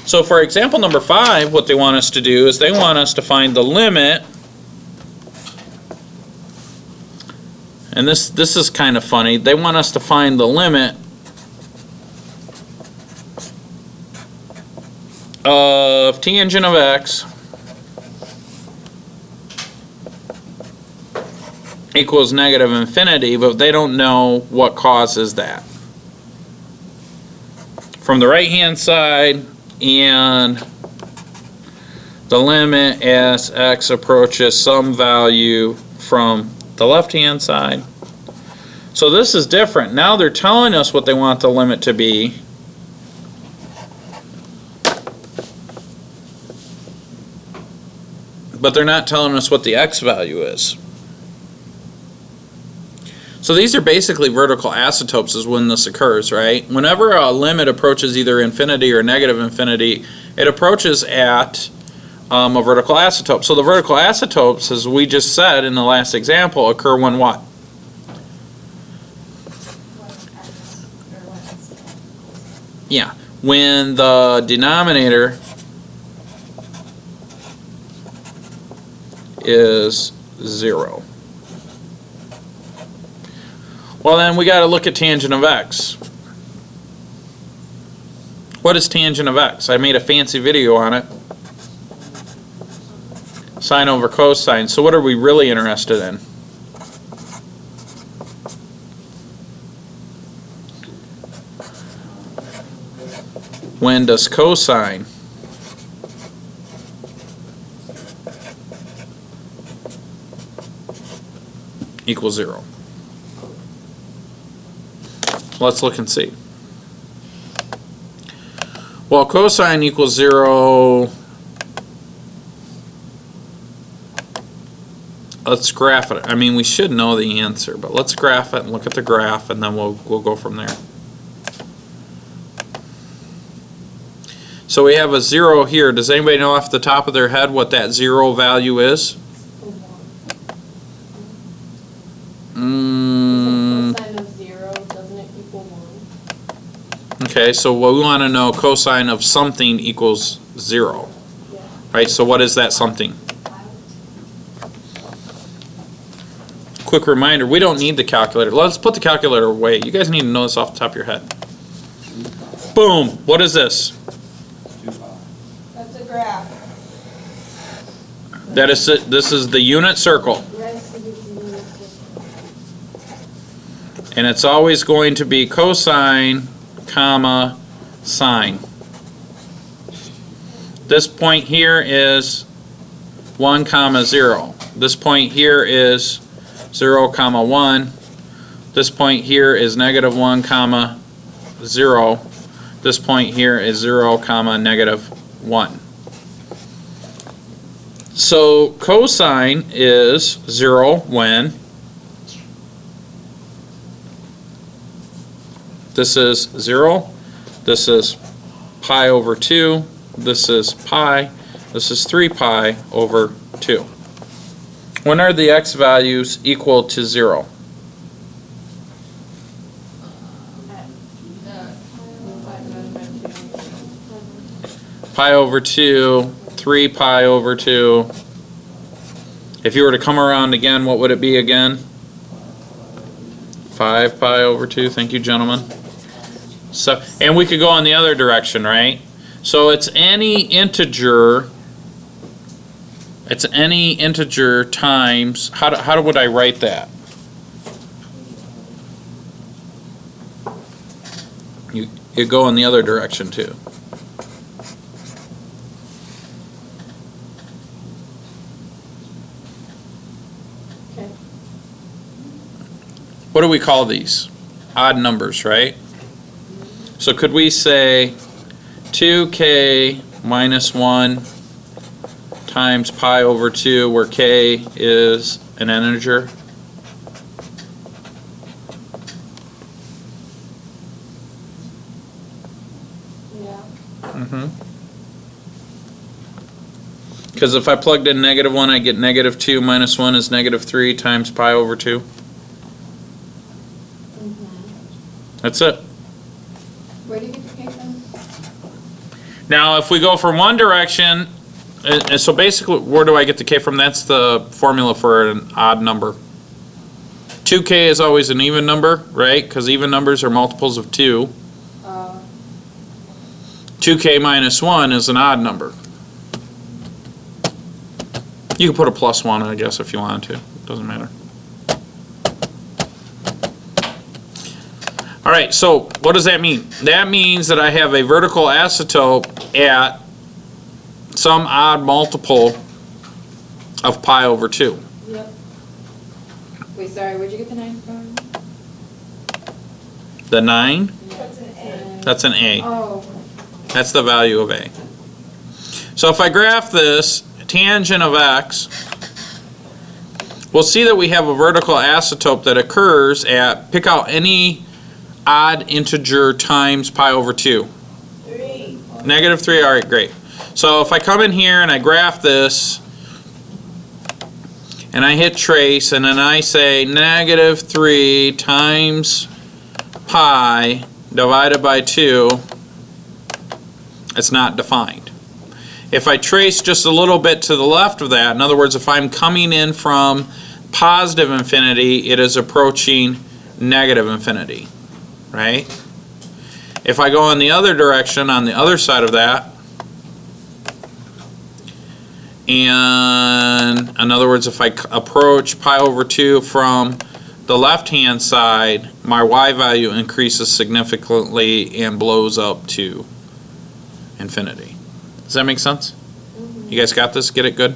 So for example number 5, what they want us to do is they want us to find the limit, and this is kind of funny, they want us to find the limit of tangent of x equals negative infinity, but they don't know what causes that. From the right hand side, and the limit as x approaches some value from the left hand side. So this is different. Now they're telling us what they want the limit to be. But they're not telling us what the x value is. So these are basically vertical asymptotes is when this occurs, right? Whenever a limit approaches either infinity or negative infinity, it approaches at a vertical asymptote. So the vertical asymptotes, as we just said in the last example, occur when what? Yeah, when the denominator is 0. Well, then we got to look at tangent of x. What is tangent of x? I made a fancy video on it. Sine over cosine. So what are we really interested in? When does cosine equal 0? Let's look and see. Well, cosine equals 0. Let's graph it. I mean, we should know the answer, but let's graph it and look at the graph, and then we'll go from there. So we have a 0 here. Does anybody know off the top of their head what that 0 value is? Okay, so what we want to know, cosine of something equals 0. Right, so what is that something? Quick reminder, we don't need the calculator. Let's put the calculator away. You guys need to know this off the top of your head. Boom! What is this? That's a graph. That is it. This is the unit circle. And it's always going to be cosine, comma, sine. This point here is 1, comma 0. This point here is 0, comma 1. This point here is negative 1, comma 0. This point here is 0, comma negative 1. So cosine is 0 when this is 0, this is pi over 2, this is pi, this is 3 pi over 2. When are the x values equal to 0? Pi over 2, 3 pi over 2. If you were to come around again, what would it be again? 5 pi over 2. Thank you, gentlemen. So, and we could go in the other direction, right? So it's any integer. It's any integer times. How would I write that? You go in the other direction too. Okay. What do we call these? Odd numbers, right? So could we say 2k minus 1 times pi over 2, where k is an integer? Yeah. Because if I plugged in negative 1, I get negative 2 minus 1 is negative 3 times pi over 2. That's it. Where do you get the k from? Now, if we go from one direction, and so basically, where do I get the k from? That's the formula for an odd number. 2k is always an even number, right? Because even numbers are multiples of 2. 2k minus 1 is an odd number. You can put a plus 1, I guess, if you wanted to. It doesn't matter. All right, so what does that mean? That means that I have a vertical asymptote at some odd multiple of pi over 2. Yep. Wait, sorry, where'd you get the 9 from? The 9, That's an A. that's an A. Oh, That's the value of A. So if I graph this, tangent of x, we'll see that we have a vertical asymptote that occurs at, pick out any odd integer times pi over 2. 3. Negative 3, all right, great. So if I come in here and I graph this, and I hit trace, and then I say negative 3 times pi divided by 2, it's not defined. If I trace just a little bit to the left of that, in other words, if I'm coming in from positive infinity, it is approaching negative infinity, right? If I go in the other direction, on the other side of that, and in other words, if I approach pi over 2 from the left-hand side, my y value increases significantly and blows up to infinity. Does that make sense? You guys got this? Get it good?